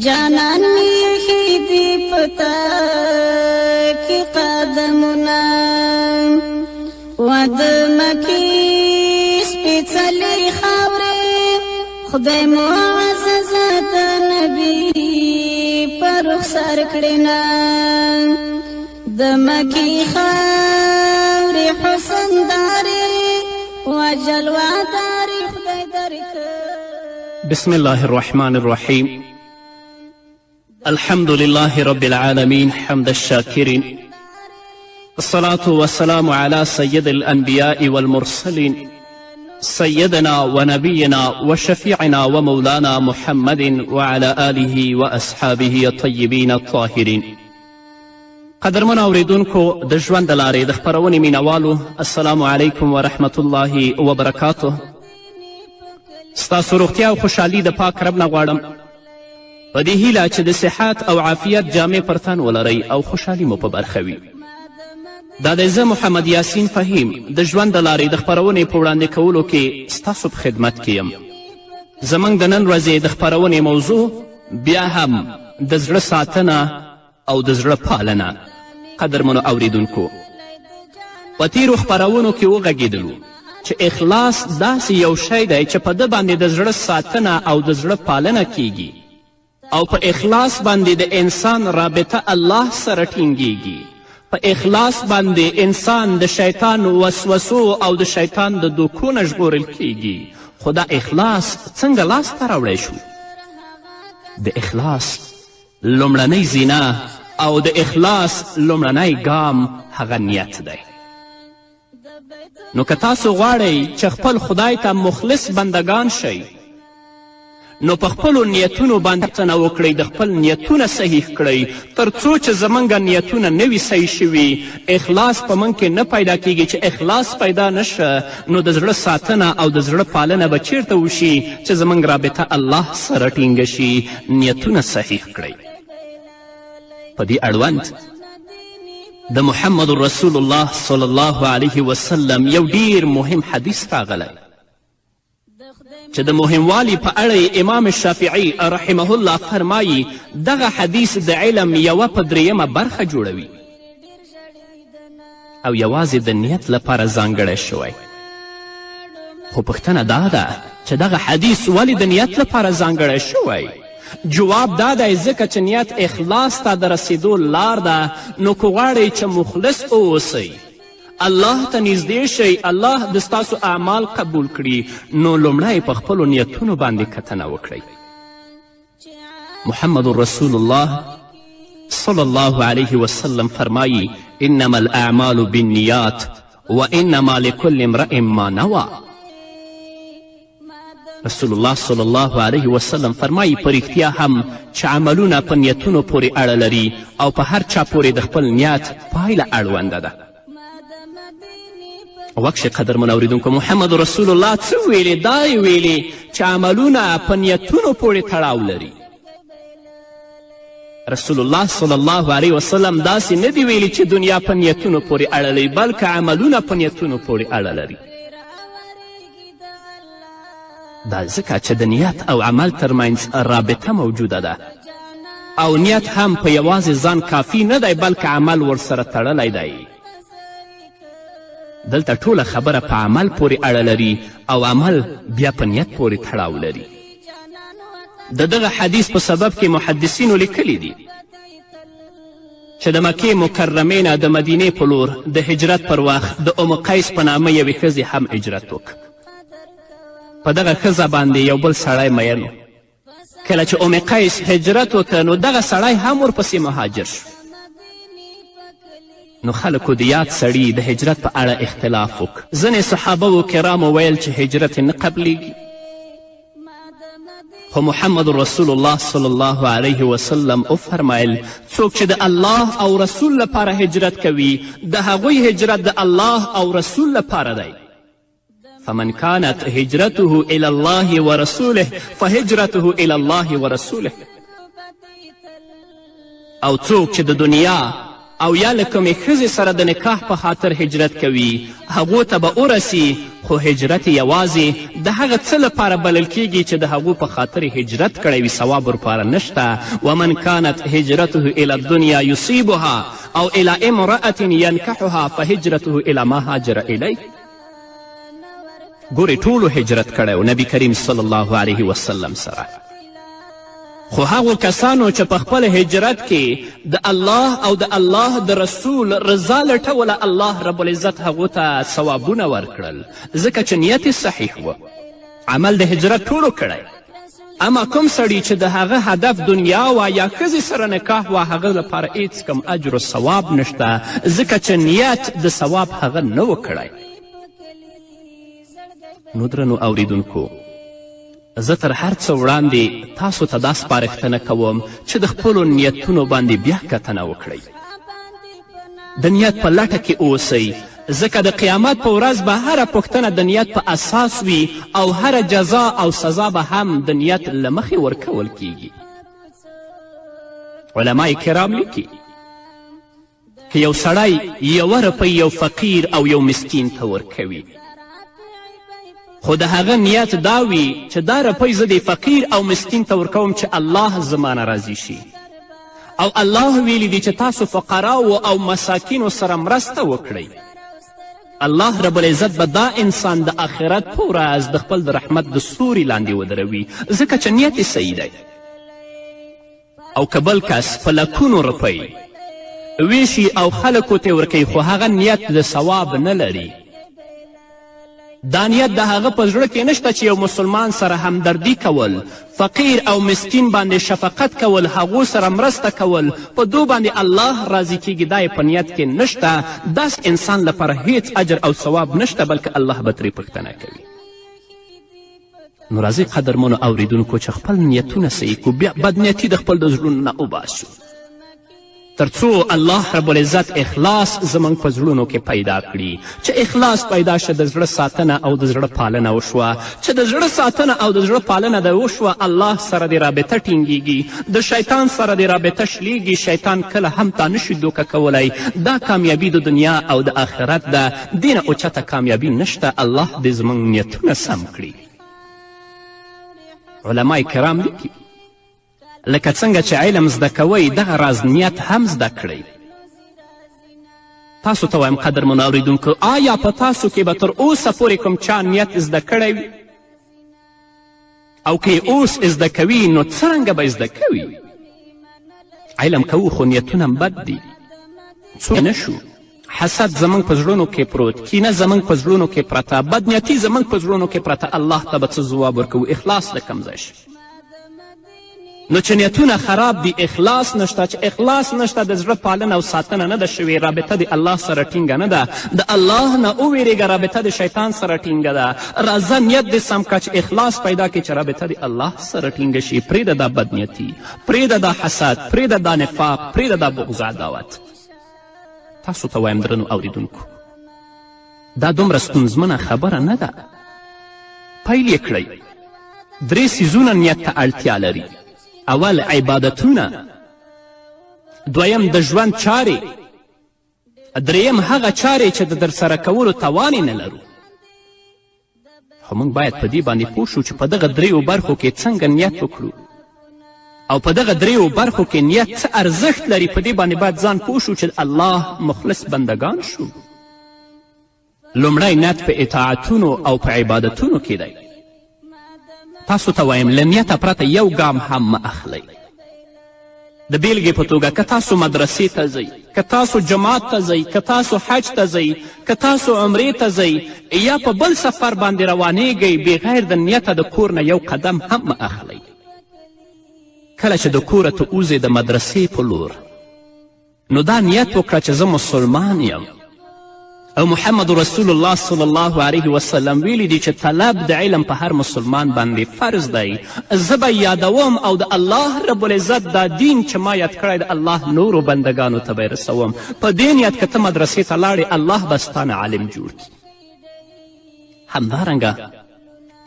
جانان میخی دی پتا کی قدمنا ود مکی سپیڅلی خاوری خدای معززت نبی پر رخسار کړینا د مکی خاوری حسن داری وجلوه داری خدای درک. بسم الله الرحمن الرحيم. الحمد لله رب العالمين حمد الشاكرين، الصلاة والسلام على سيد الأنبياء والمرسلين سيدنا ونبينا وشفيعنا ومولانا محمد وعلى آله وأصحابه الطيبين الطاهرين. قدرمن اوریدونکو د ژوند د لارې د خپرونې مینوالو، السلام علیکم ورحمة الله وبرکاته. ستاسو روغتیا او خوشحالي د پاک رب نه غواړم په دې هیله چې د صحت او عافیت جامې پر تن ولرئ او خوشحالي مو په برخه وي. دا دی زه محمد یاسین فهیم د ژوند د لارې د خپرونې په وړاندې کولو کې ستاسو په خدمت کې یم. زموږ د نن ورځې د خپرونې موضوع بیا هم د زړه ساتنه او د زړه پالنه. قدرمنو اوریدونکو، په تیرو خپرونو کې وغږېدلو چې اخلاص داسې یو شی دی چې په ده باندې د زړه ساتنه او د زړه پالنه کیږي او په اخلاص باندې د انسان رابطه الله سره ټینګیږي. په اخلاص باندې انسان د شیطان وسوسو او د شیطان د دوکو نه ژغورل کیږي. خو دا اخلاص څنګه لاسته راوړی شو؟ د اخلاص لومړنۍ زینه او د اخلاص لومړنی ګام هغه نیت دی. نو که تاسو غواړئ چې خپل خدای ته مخلص بندگان شئ، نو په خپلو نیتونو باندې څنه وکړئ، د خپل نیتونه صحیح کړئ. تر څو چې زموږ نیتونه نه وي صحیح شوي، اخلاص په موږ کې نه پیدا کیږي. چې اخلاص پیدا نشه، نو د زړه ساتنه او د زړه پالنه به چیرته وشي چې زموږ رابطه الله سره ټینګه شي. نیتونه صحیح کړئ. په دې اړوند د محمد رسول الله صلی الله علیه وسلم یو ډیر مهم حدیث راغلی چې د مهموالي په اړه امام شافعي رحمه الله فرمایي دغه حدیث د علم یوه په دریمه برخه جوړوي او یوازې د نیت لپاره ځانګړی شوی. خو پوښتنه دا ده چې دغه حدیث ولې د نیت لپاره ځانګړی شوی؟ جواب دا دی ځکه چې نیت اخلاص ته د رسیدو لار ده. نو که غواړئ چې مخلص اوسئ، الله ته نږدې شئ، الله د ستاسو اعمال قبول کړي، نو لومړی په خپلو نیتونو باندې کتنه وکړئ. محمد رسول الله صلی الله علیه وسلم فرمایی انما الاعمال بالنیات وانما لكل امرئ ما نوى. رسول الله صلی الله علیه وسلم فرمایی په رښتیا هم چې عملونه په نیتونو پورې اړه لري او په هر چا پورې د خپل نیت پایله اړونده ده. وکشې قدرمن اوریدونکو، محمد رسول الله څه ویلې؟ دا یې ویلې چې عملونه په نیتونو پورې تړاو لري. رسول الله صلی الله علیه وسلم داسې نه دی ویلي چې دنیا په نیتونو پورې اړه لري، بلکې عملونه په نیتونو پورې اړه لري. دا ځکه چې د نیت او عمل ترمنځ رابطه موجوده ده او نیت هم په یوازې ځان کافي نه دی، بلکې عمل ورسره تړلی دی. دلته ټوله خبره په عمل پورې اړه لري او عمل بیا په نیت پورې تړاو لري. د دغه حدیث په سبب کې محدثینو لیکلی دي چې د مکې مکرمې نه د مدینې په لور د هجرت پر وخت د ام قیس په نامه یوې ښځې هم هجرت وکړ. په دغه ښځه باندې یو بل سړی مین و. کله چې ام قیس هجرت وکړ، نو دغه سړی هم ورپسې مهاجر شو. نو خلکو د یاد سړي د هجرت په اړه اختلاف وکړ. ځینې صحابه و کرامو ویل چې هجرت نه قبلیږي، خو محمد رسول الله صلی الله علیه وسلم وفرمیل څوک چې د الله او رسول لپاره هجرت کوي، د هغوی هجرت د الله او رسول لپاره دی. فمن كانت هجرته الى الله ورسوله فهجرته الى الله ورسوله. او څوک چې د دنیا او یا له کومې ښځې سره د نکاح په خاطر هجرت کوي هغو ته به ورسي خو هجرت یوازې د هغه څه لپاره بلل کیږي چې د هغو په خاطر هجرت کړی وي ثواب ورپاره نشته ومن كانت هجرته الى الدنیا یصیبها او الى امرأة ینکحها فهجرته الى ما هاجر الیه ګورې ټولو هجرت کړی و نبی کریم صلی الله علیه وسلم سره خو هغو کسانو چې په خپل هجرت کې د الله او د الله د رسول رضا لټوله الله رب العزت هغو ته ثوابونه ورکړل ځکه چې نیت یې صحیح و عمل د هجرت ټولو کړی اما کوم سړي چې د هغه هدف دنیا وه یا ښځې سره نکاح وه هغه لپاره هیڅ کم اجر و ثواب نشته ځکه چې نیت د ثواب هغه نه و کړی نو درنو اوریدونکو زه تر هر څه وړاندې تاسو ته دا سپارښتنه کوم چې د خپلو نیتونو باندې بیا کتنه وکړئ د نیت په لټه کې اوسئ ځکه د قیامت په ورځ به هره پوښتنه د نیت په اساس وي او هره جزا او سزا به هم د نیت له مخې ورکول کیږي علما کرام لیکي که یو سړی یوه روپۍ یو فقیر او یو مسکین ته ورکوي خو د هغه نیت دا وي چې دا روپۍ زه د فقیر او مسکین ته ورکوم چې الله زمانه راضي شي او الله ویلی دی چې تاسو فقراو او مساکینو سره مرسته وکړئ الله رب العزت به دا انسان د آخرت په ورځ د خپل د رحمت د سوري لاندې ودروي ځکه چې نیت یې صحیح دی او که بل کس په لکونو روپۍ ویشي او خلکو ته ورکوي خو هغه نیت د ثواب نه لري دا نیت د هغه په زړه کې نشته چې یو مسلمان سره همدردي کول فقیر او مسکین باندې شفقت کول هغو سره مرسته کول په دو باندې الله راضي کیږي دا په نیت کې نشته داس انسان لپاره هیڅ اجر او ثواب نشته بلکې الله به ترې پوښتنه کوي نو راځئ قدرمنو اوریدونکو چې خپل نیتونه صحیح کړو بیا بدنیتي د خپل د زړونو نه وباسو تر څو الله رب العزت اخلاص زموږ په زړونو کې پیدا کړي چې اخلاص پیدا شه د زړه ساتنه او د زړه پالنه وشوه چې د زړه ساتنه او د زړه پالنه د وشوه الله سره د رابطه ټینګیږي د شیطان سره د رابطه شلیږي شیطان کله هم تا نشي دوکه کولی دا کامیابي د دنیا او د آخرت ده دې نه اوچته کامیابي نشته الله دې زموږ نیتونه سم کړي علما کرام لیکي لکه څنګه چې علم زده کوئ دغه راز نیت هم زده کړئ تاسو ته وایم قدرمنو اوریدونکو آیا په تاسو کې به تر اوسه پورې کوم چا نیت زده کړی وي او که یې اوس زده کوي نو څرنګه به زده کوي علم کوو خو نیتونه بد دي څو نشو حسد زموږ په زړونو کې پروت کینه زموږ په زړونو کې پرته بدنیتي زموږ په زړونو کې پرته الله ته به څه ځواب ورکوو اخلاص د کوم ځای شي نو چې نیتونه خراب دي اخلاص نشته چې اخلاص نشته د زړه پالنه او ساتنه نه ده شوې رابطه د الله سره ټینګه نه ده د الله نه وویرېږه رابطه د شیطان سره ټینګه ده راځه نیت دې سم کړه چې اخلاص پیدا کړي چې رابطه د الله سره ټینګه شي پرېږده دا بدنیتي پرېږده دا حسد پرېږده دا نفاق پرېږده دا بغض عداوت تاسو ته وایم درنو اوریدونکو دا دومره ستونزمنه خبره نه ده پیل یې کړئ 3 څیزونه نیت ته اړتیا لري اول عبادتونه دویم د ژوند چارې دریم هغه چارې چې د درسره کولو توان نه لرو خو موږ باید په دې باندې پوه شو چې په دغه 3 برخو کې څنګه نیت وکړو او په دغه 3 برخو کې نیت څه ارزښت لري په دې باندې باید ځان پوه شو چې الله مخلص بندگان شو لومړی نیت په اطاعتونو او په عبادتونو کې دی تاسو ته وایم له نیته پرته یو ګام هم مه اخلئ د بیلګې په توګه که تاسو مدرسې ته ځئ که تاسو جماعت ته ځئ که تاسو حج ته ځئ که تاسو عمرې ته ځئ یا په بل سفر باندې روانیږئ بغیر د نیته د کور نه یو قدم هم مه اخلئ کله چې د کوره ته اوځې د مدرسې په لور نو دا نیت وکړه چې زه مسلمان یم او محمد رسول الله صلی الله علیه وسلم ویلی دی چې طلب د علم په هر مسلمان باندې فرض دی زه به یادوم او د الله رب العزت دا دین چې ما یاد کړی د الله نورو بندگانو ته به رسوم په دې نیت که ته مدرسې ته لاړې الله به ستانه عالم جوړ کړي همدارنګه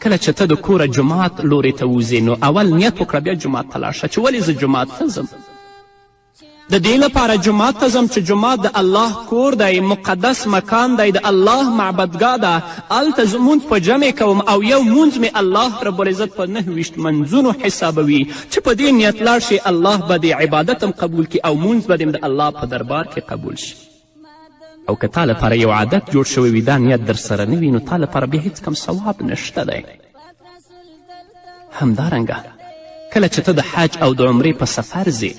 کله چې ته د کوره جماعت لورې ته وځې نو اول نیت وکړه بیا جماعت ته لاړ شه چې ولې زه جماعت ته ځم د دې لپاره جومات ته ځم چې جومات د الله کور دی، مقدس مکان دی، د الله معبدګاه ده. هلته لمونځ په جمع کوم او یو مونځ مې الله رب العزت په 29 منځونو حسابوي چې په دې نیت لاړ شي الله به د عبادت هم قبول کړي او مونځ به د الله په دربار کې قبول شي. او که تا لپاره یو عادت جوړ شوی وي دا نیت در سره نه وي نو تا لپاره بیا هیڅ کم ثواب نشته دی. همدارنګه کله چې ته د حج او د عمرې په سفر ځې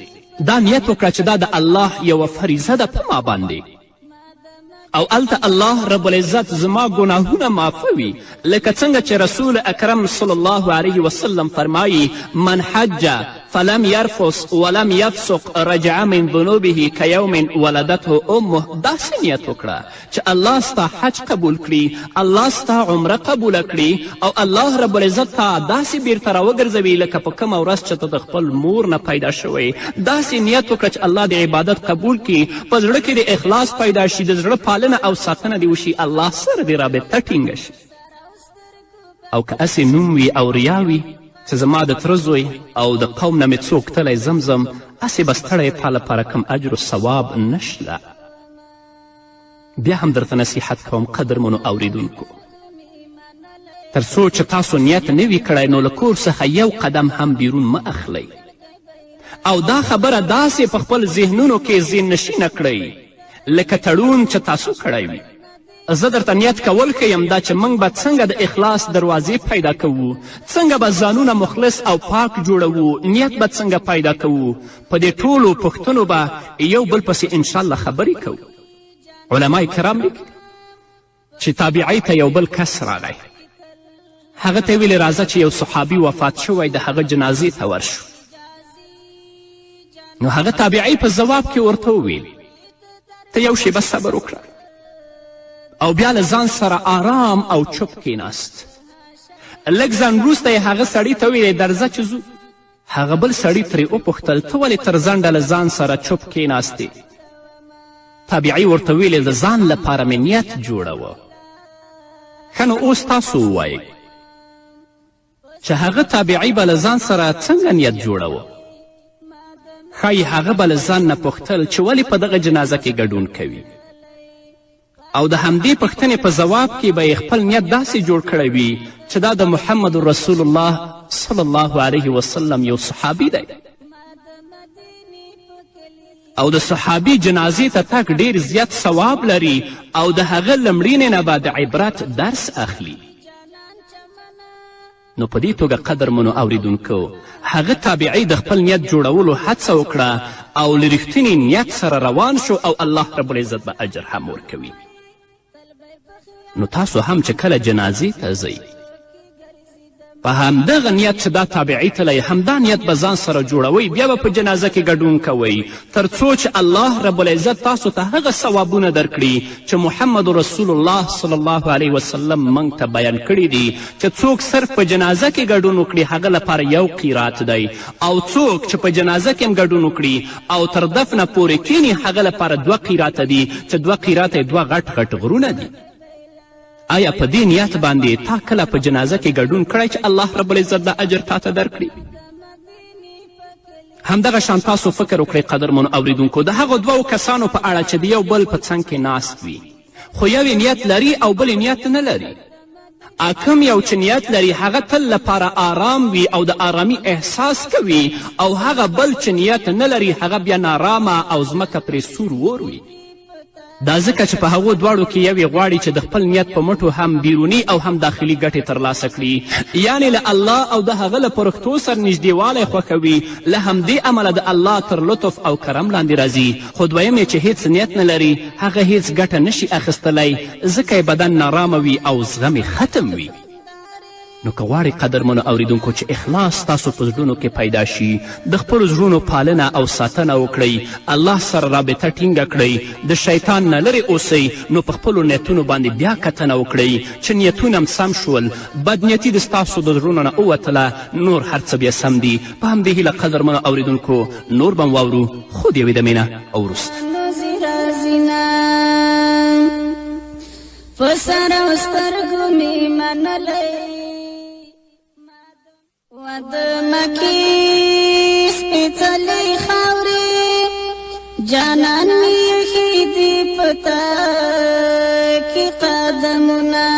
دا نیت وکړه چې دا د الله یوه فریضه ده په ما باندې او هلته الله رب العزت زما ګناهونه معافوي لکه څنګه چې رسول اکرم صلی الله علیه وسلم فرمایي من حج فلم يرفس ولم يفسق رجع من ذنوبه كيوم ولدته امه. داسې نیت وکړه چې الله ستا حج قبول کړي، الله ستا عمره قبوله کړي او الله رب العزت تا داسې بیرته راوګرځوي لکه په کومه ورځ چې ته د خپل مور نه پیدا شوی. داسې نیت وکړه چې الله د عبادت قبول کړي، په زړه کې د اخلاص پیدا شي، د زړه پالنه او ساتنه دې وشي، الله سره دې رابطه ټینګه شي. او که هسې نوم وي او ریا وي چې زما د تره زوی او د قوم نه مې څوک تلی زمزم هسې به ستړی تا لپاره کم اجر و ثواب نشته. بیا هم درته نصیحت کوم قدرمنو اوریدونکو، تر څو چې تاسو نیت نه وي کړی نو له کور څخه یو قدم هم بیرون مه اخلئ او دا خبره داسې په خپل ذهنونو کې ځین نشینه کړئ لکه تړون چې تاسو کړی وي. زه درته نیت کول ښیم دا چې موږ به څنګه د اخلاص دروازې پیدا کوو، څنګه به ځانونه مخلص او پاک جوړوو، نیت به څنګه پیدا کوو. په دې ټولو پوښتنو به یو بل پسې انشاءالله خبرې کوو. علما کرام لیکي چې تابعی ته یو بل کس راغی، هغه ته ویلې راځه چې یو صحابي وفات شوی د هغه جنازې ته ورشو. نو هغه تابعی په ځواب کې ورته وویل ته یو شیبه صبر وکړه او بیا له ځان سره آرام او چپ کیناست. لږ ځنډ وروسته یې هغه سړي ته ویلې درځه چې ځو. هغه بل سړي ترې وپوښتل ته ولې تر ځنډه له ځان سره چپ کیناستې؟ تابعي ورته ویلې د ځان لپاره مې نیت جوړوه. ښه نو اوس تاسو ووایئ چې هغه تابعي به له ځان سره څنګه نیت جوړوه؟ ښایي هغه به له ځان نه پوښتل چې ولې په دغه جنازه کې ګډون کوي او د همدې پوښتنې په ځواب کې به یې خپل نیت داسې جوړ کړی وي چې دا د محمد رسول الله صلی الله علیه وسلم یو صحابي دی او د صحابي جنازې ته تګ ډیر زیات ثواب لري او د هغه له مړینې نه به د عبرت درس اخلي. نو په دې توګه قدرمنو اوریدونکو هغه تابعی د خپل نیت جوړولو هڅه وکړه او له رښتینې نیت سره روان شو او الله رب العزت به اجر هم ورکوي. نو تاسو هم چې کله جنازې ته ځئ په همدغه نیت چې دا تابعی تلی همدا نیت به ځان سره جوړوئ، بیا به په جنازه کې ګډون کوئ تر څو چې الله رب العزت تاسو ته هغه ثوابونه درکړي چې محمد رسول الله صلی الله علیه وسلم موږ ته بیان کړي دي چې څوک صرف په جنازه کې ګډون وکړي هغه لپاره یو قیرات دی او څوک چې په جنازه کې هم ګډون وکړي او تر دفنه پورې کینی هغه لپاره 2 قیراته دي چې 2 قیراته 2 غټ غټ غرونه دي. آیا په دې نیت باندې تا کله په جنازه کې ګډون کړی چې الله رب العزت دا اجر تا ته درکړي؟ همدغه شان تاسو فکر وکړئ قدرمنو اوریدونکو د هغو 2 کسانو په اړه چې د یو بل په څنګ کې ناست وي خو یو نیت لري او بل نیت نه لري. کوم یو چې نیت لري هغه تل لپاره آرام وي او د آرامي احساس کوي او هغه بل چې نیت نه لري هغه بیا نارامه او ځمکه پرې سور ور وي. دا ځکه چې په هغو دواړو کې یوې غواړي چې د خپل نیت په مټو هم بیروني او هم داخلي ګټې ترلاسه کړي، یعنې له الله او د هغه له پرښتو سره نږدېوالی خوښوي، له همدې امله د الله تر لطف او کرم لاندې راځي. خو دویم چې هیڅ نیت نه لري هغه هیڅ ګټه نشي اخیستلی ځکه یې بدن نارامه وي او زغم یې ختم وي. نو که غواړئ قدرمنو اوریدونکو چې اخلاص تاسو په زړونو کې پیدا شي، د خپلو زړونو پالنه او ساتنه وکړئ، الله سره رابطه ټینګه کړئ، د شیطان نه لرې اوسئ، نو په خپلو نیتونو باندې بیا کتنه وکړئ چې نیتونه هم سم شول، بدنیتي د ستاسو د زړونو نه ووتله، نور هر څه بیا سم دي. په همدې هیله قدرمنو اوریدونکو نور به واورو خو د یوې دمې نه او وروسته په سر او سترګو مې منلی و د مکې سپېڅلې خاورې جانان می یخی دی پتا کی قدمنا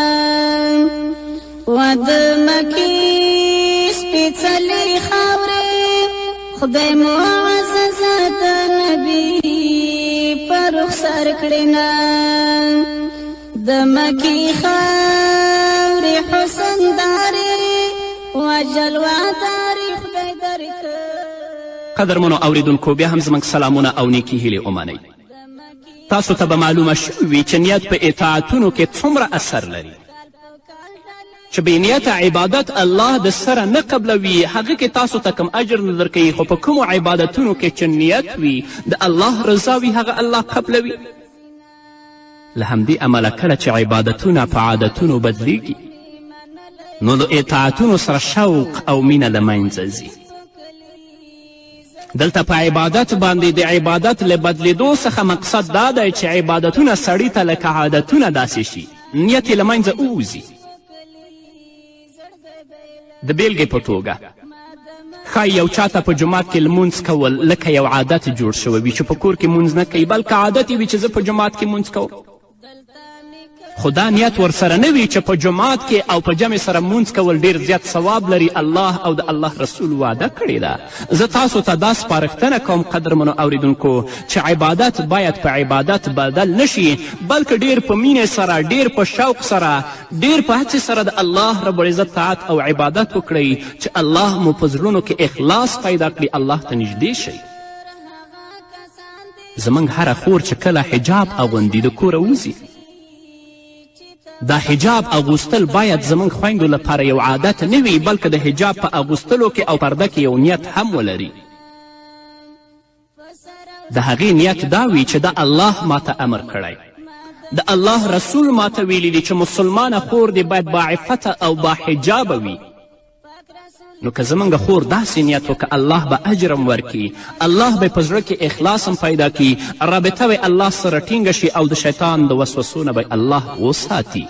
ود مکی سپیڅلی خاورې خدای معزز د نبی پر رخسار کړینا د مکی خاورې حسن دارې وجلوه دارې خدای درکړ. قدرمنو اوریدونکو بیا هم زموږ سلامونه او نیکې هیلې ومنئ. تاسو ته به معلومه شوې وي چې نیت په اطاعتونو کې څومره اثر لري. چې بې نیته عبادت الله د سره نه قبلوي هغه کې تاسو ته کم اجر نه درکوي، خو په کومو عبادتونو کې چې نیت وي د الله رضا وي هغه الله قبلوي. له همدې امله کله چې عبادتونه په عادتونو بدلیږي نو د اطاعتونو سره شوق او مینه له منځه ځي. دلته په عبادت باندې د عبادت له بدلیدو څخه مقصد دا دی چې عبادتونه سړي ته لکه عادتونه داسې شي، نیت یې له منځه ووځي. د بیلګې په توګه ښایي یو چاته په جومات کې لمونځ کول لکه یو عادت جوړ شوی وي چې په کور کې مونځ نه کوي، بلکې عادت یې وي چې زه په جومات کې مونځ کوم. خو دا نیت ورسره نه وي چې په جومات کې او په جمع سره مونځ کول ډیر زیات ثواب لري. الله او د الله رسول وعده کړې ده. زه تاسو ته دا سپارښتنه کوم قدرمنو اوریدونکو چې عبادت باید په عبادت بدل نشي، بلکې ډیر په مینې سره، ډیر په شوق سره، ډیر په هڅې سره د الله رب العزت طاعت او عبادت وکړئ چې الله مو په زړونو کې اخلاص پیدا کړي، الله ته نږدې شئ. زموږ هره خور چې کله حجاب اغوندي د کوره وځي، دا حجاب اغوستل باید زموږ خویندو لپاره یو عادت نه وي، بلکې د حجاب په اغوستلو کې او پرده کې یو نیت هم ولري. د هغې نیت دا وي چې دا الله ماته امر کړی، د الله رسول ماته ویلی دی چې مسلمانه خور دی باید باعفته او باحجابه وي. نو که زموږ خور داسې نیت وکړه الله به اجرم ورکړي، الله به په زړه کې اخلاص هم پیدا کړي، رابطه به الله سره ټینګه شي او د شیطان د وسوسو نه به الله وساتي.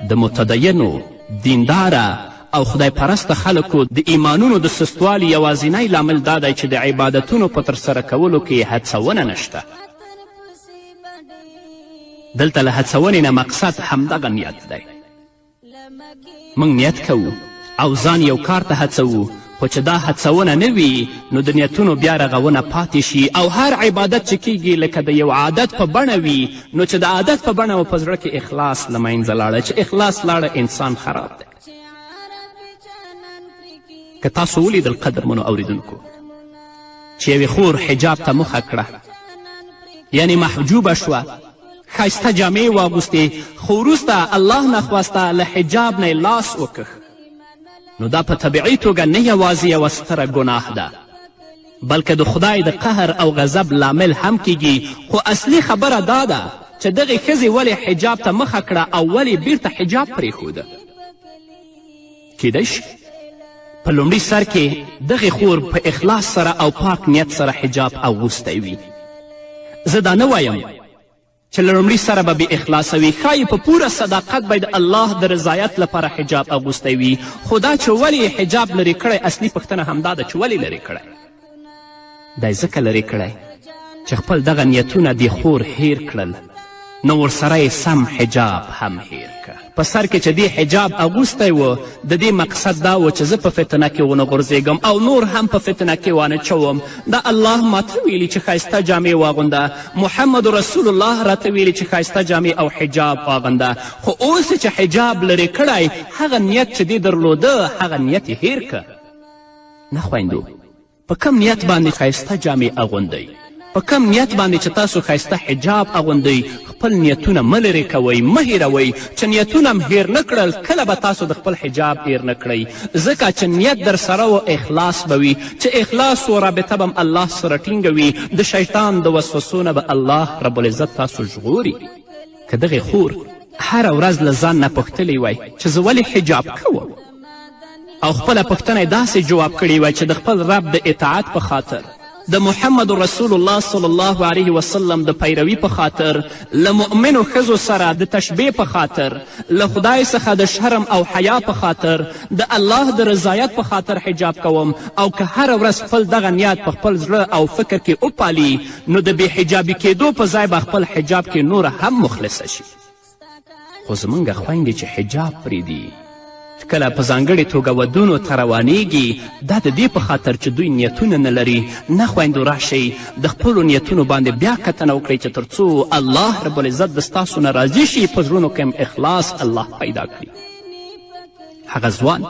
د متدینو، دینداره او خدای پرسته خلکو د ایمانونو د سستوالي یوازینی لامل دا دی چې د عبادتونو په ترسره کولو کې هڅونه نشته. دلته له هڅونې نه مقصد همدغه نیت دی. موږ نیت کوو او ځان یو کار ته هڅوو، خو چې دا هڅونه نه وي نو د نیتونو بیا رغونه پاتې شي او هر عبادت چې کیږي لکه د یو عادت په بڼه وي، نو چې د عادت په بڼه و په زړه کې اخلاص له منځه لاړه. چې اخلاص لاړه انسان خراب دی. که تاسو ولیدل قدرمنو اوریدونکو چې یوې خور حجاب ته مخه کړه، یعنی محجوبه شوه، ښایسته جامې واغوستې، خو وروسته الله نخواسته له حجاب نه لاس وکښ، نو دا په طبیعي توګه نه یوازې یوه ستره ګناه ده بلکې د خدای د قهر او غضب لامل هم کیږي. خو اصلي خبره دا ده چې دغې ښځې ولې حجاب ته مخه کړه او ولې بیرته حجاب پرېښوده. کیدای شي په لومړي سر کې دغې خور په اخلاص سره او پاک نیت سره حجاب اغوستی وي. زه دا نه وایم چې له لومړي سره به بې اخلاصه وي، ښایي په پوره صداقت به د الله د رضایت لپاره حجاب اغوستی وي. خو دا چې ولې حجاب لرې کړی، اصلي پوښتنه همدا ده چې ولې لرې کړی. دا یې ځکه لرې کړی چې خپل دغه نیتونه دې خور هیر کړل، نو ورسره یې سم حجاب هم هیر که. په سر کې چې دې حجاب اغوستی و د دې مقصد دا و چې زه په فتنه کې ونه غورځېږم او نور هم په فتنه کې وانه چوم. دا الله ماته ویلي چې ښایسته جامې واغونده، محمد رسول الله راته ویلي چې ښایسته جامې او حجاب واغونده، خو اوس چې حجاب لرې کړی هغه نیت چې دې درلوده هغه نیت یې هیر که. نه خویندو، په کم نیت باندې ښایسته جامې اغوندئ، په کم نیت باندې چې تاسو ښایسته حجاب اغوندئ، خپل نیتونه مه لرې کوئ، مه هیروئ. چې نیتونه هم هیر نه کړل کله به تاسو د خپل حجاب هیر نه کړئ، ځکه چې نیت در سره و اخلاص به وي، چې اخلاص و رابطه به الله سره ټینګه وي، د شیطان د وسوسو نه به الله رب العزت تاسو ژغوري. که دغې خور هره ورځ له ځان نه پوښتلی وی چې زه ولې حجاب کوم او خپله پوښتنه یې داسې جواب کړې وی چې د خپل رب د اطاعت په خاطر د محمد رسول الله صلی الله علیه وسلم د پیروي په خاطر له مؤمنو ښځو سره د تشبیه په خاطر له خدای څخه د شرم او حیا په خاطر د الله د رضایت په خاطر حجاب کوم او که هره ورځ خپل دغه نیت په خپل زړه او فکر کې وپالي نو د بې حجابي کېدو په ځای به خپل حجاب کې نوره هم مخلصه شي. خو زموږ خویندې چې حجاب پرېږدي کله په ځانګړې توګه ودونو ته روانیږي دا د دې په خاطر چې دوی نیتونه نه لري. نه خویندو راشئ د خپلو نیتونو باندې بیا کتنه وکړئ چې تر څو الله رب العزت د ستاسو نه راضي شي په زړونو کې هم اخلاص الله پیدا کړي. هغه ځوان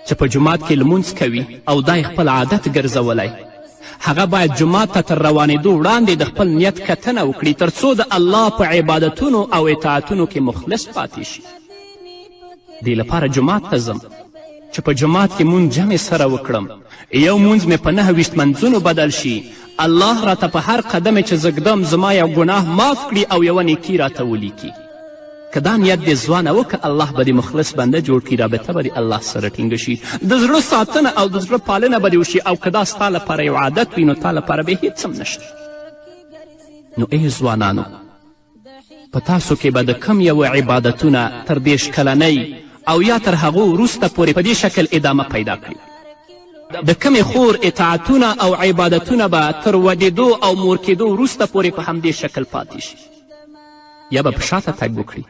چې په جومات کې لمونځ کوي او دا خپل عادت ګرځولی هغه باید جومات ته تر روانېدو وړاندې د خپل نیت کتنه وکړي تر څو د الله په عبادتونو او اطاعتونو کې مخلص پاتې شي. دې لپاره جومات ته ځم چې په جومات کې مونځ جمع سره وکړم، یو مونځ مې په 9 منځونو بدل شي، الله راته په هر قدم چې زګدم زما یو ګناه معاف کړي او یوه نیکي راته ولیکي. که دا نیت دې ځوانه وکړه الله به دې مخلص بنده جوړ کړي، رابطه به دې الله سره ټینګه شي، د زړه ساتنه او د زړه پالنه به دې وشي او که دا ستا لپاره یو عادت وي نو تا لپاره به هیڅ هم نشته. نو ای ځوانانو په تاسو کې به د کم یو عبادتونه تر 30 کلنۍ او یا تر هغو وروسته پورې په دې شکل ادامه پیدا کړي. د کمې خور اطاعتونه او عبادتونه به تر ودېدو او مور کېدو وروسته پورې په همدې شکل پاتې شي، یا به په شاته تګ وکړي.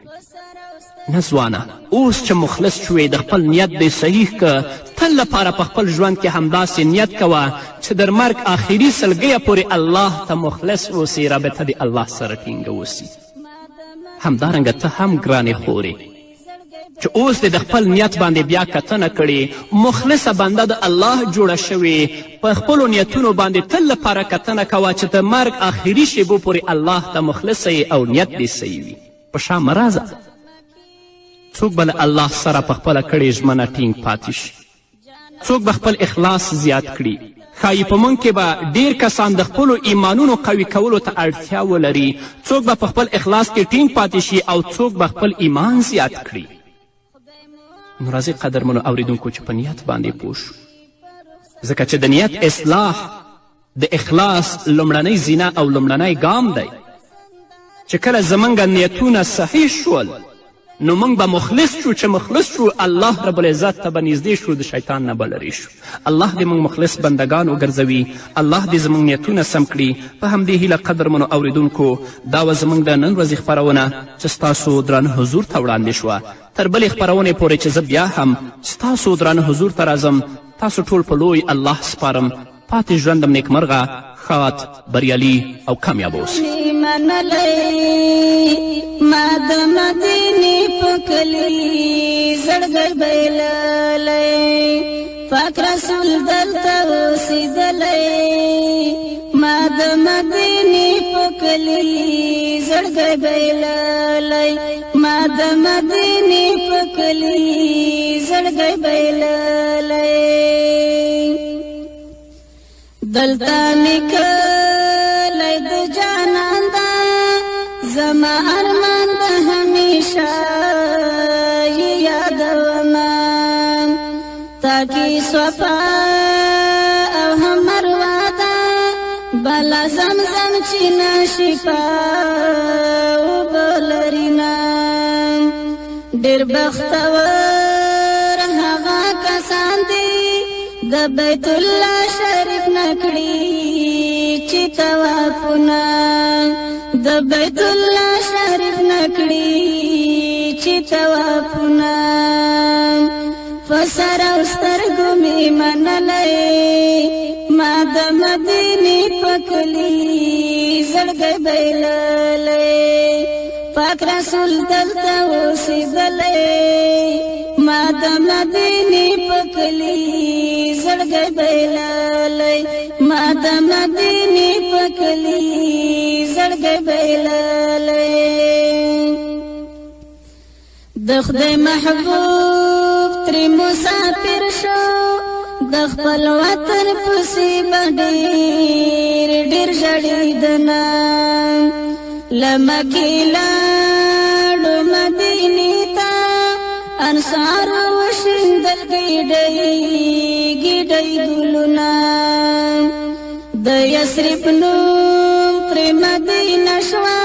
نه ځوانه، اوس چې مخلص شوې د خپل نیت دې صحیح که تل لپاره په خپل ژوند کې همداسې نیت کوه چې در مرګ آخري سلګیه پورې الله ته مخلص اوسې، رابطه دې الله سره ټینګه اوسي. همدارنګه ته هم ګرانې خورې چې اوس دې د خپل نیت باندې بیا کتنه کړې، مخلصه بنده د الله جوړه شوې، په خپلو نیتونو باندې تل لپاره کتنه کوه چې د مرګ آخري شیبو پورې الله ته مخلصه یې او نیت دې صحیح وي. په شا مه راځه، څوک به له الله سره په خپله کړې ژمنه ټینګ پاتې شي، څوک به خپل اخلاص زیات کړي. ښایي په موږ کې به ډیر کسان د خپلو ایمانونو قوي کولو ته اړتیا ولري، څوک به په خپل اخلاص کې ټینګ پاتې شي او څوک به خپل ایمان زیات کړي. نو راځئ قدرمنو اوریدونکو چې په نیت باندې پوه شو، ځکه چې د نیت اصلاح د اخلاص لومړنی زینه او لومړنی ګام دی. چې کله زموږ نیتونه صحیح شول نو موږ به مخلص شو، چې مخلص شو الله رب العزت ته به نږدې شو، د شیطان نه به لرې شو. الله دې موږ مخلص بندگان وګرځوي، الله دې زموږ نیتونه سم کړي. په همدې هیله قدرمنو اوریدونکو دا وه زموږ د نن ورځې خپرونه چې ستاسو درانه حضور ته وړاندې شوه. تر بلې خپرونې پورې چې زه بیا هم ستاسو درانه حضور ته راځم، تاسو ټول په لوی الله سپارم. پاتې ژوندم نیکمرغه، ښاد، بریالي او کامیاب اوسئ. ما د مدینې په کلي زړګی بایللی، پاک رسول دلته اوسېدلی. ما د مدینې په کلي زړګی بایللی، ما د مدینې په کلي زړګی بایللی. دلته نکلی د جانان دا زما ارمان د همیشه یې یادومه، تاکي صفا او هم مروه ده بلا زمزم چې نه شفا اوبه لرینه. ډېر بختور هغه کسان دي د بیت الله شریف نه کړي چې طوافونه، د بیت الله شریف نه کړي چې طوافونه. فسر او سترګو مې منلی، ما د مدینې په کلي زړګی بایللی، پاک رسول دلته اوسېدلی. ما د مدینې په کلي زړګی بایللی، ما د مدینې په کلي زړګی بایللی. د خدای محبوب ترې مسافر شو، د خپل وطن پسې به ډېر ژړېدنه. له مکې لاړو مدینې ته، انصارو وشیندل ګیډۍ ګیډۍ ګلونه. د یثرب نوم پرې مدینه شوه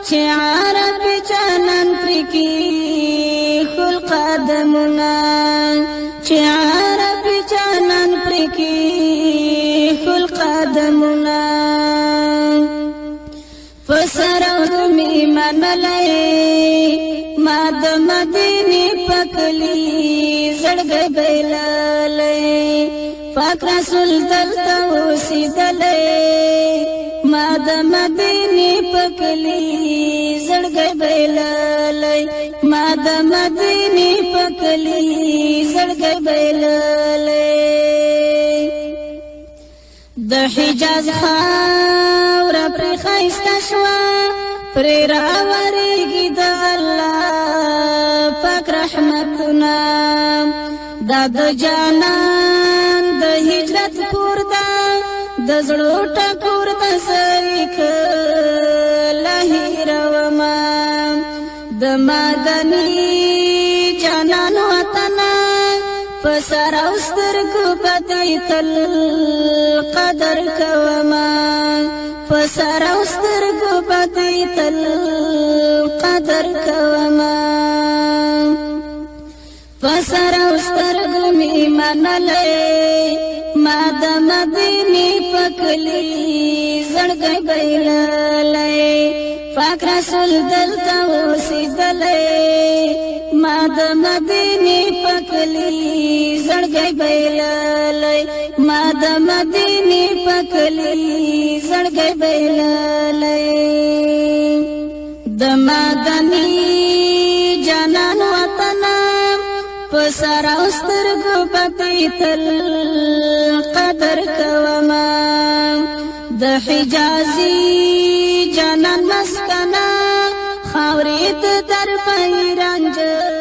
چې عرب جانان پرې کېښول قدمونه چې عرب جانان پرې کېښول قدمونه په سره مې منلی ما د مدینې په کلي زړګی بایللی پاک رسول دلته اوسېدلی ما د مدینې په کلي زړګی بایللی ما د مدینې په کلي زړګی بایللی د حجاز خاوره پرې ښایسته شوه پرې راورېږي د الله پاک رحمتونه دا د جانان د هجرت کور ده د زړو ټکور ته سړی کله هېرومه د مدني جانان وطنه په سر او سترګو به دې تل قدر کومه په سر او سترګو به دې تل قدر کومه په سر او سترګو مې منلی ما د مدینې په کلي زړګی بایللی پاک رسول دلته اوسېدلی ما د مدینې په کلي زړګی بایللی ما د مدینې په کلي زړګی بایللی د مدني جانان وطنه په سر او سترګو به دې تل قدر کومه د حجازي جانان مسکنه خاورې د در په رنجه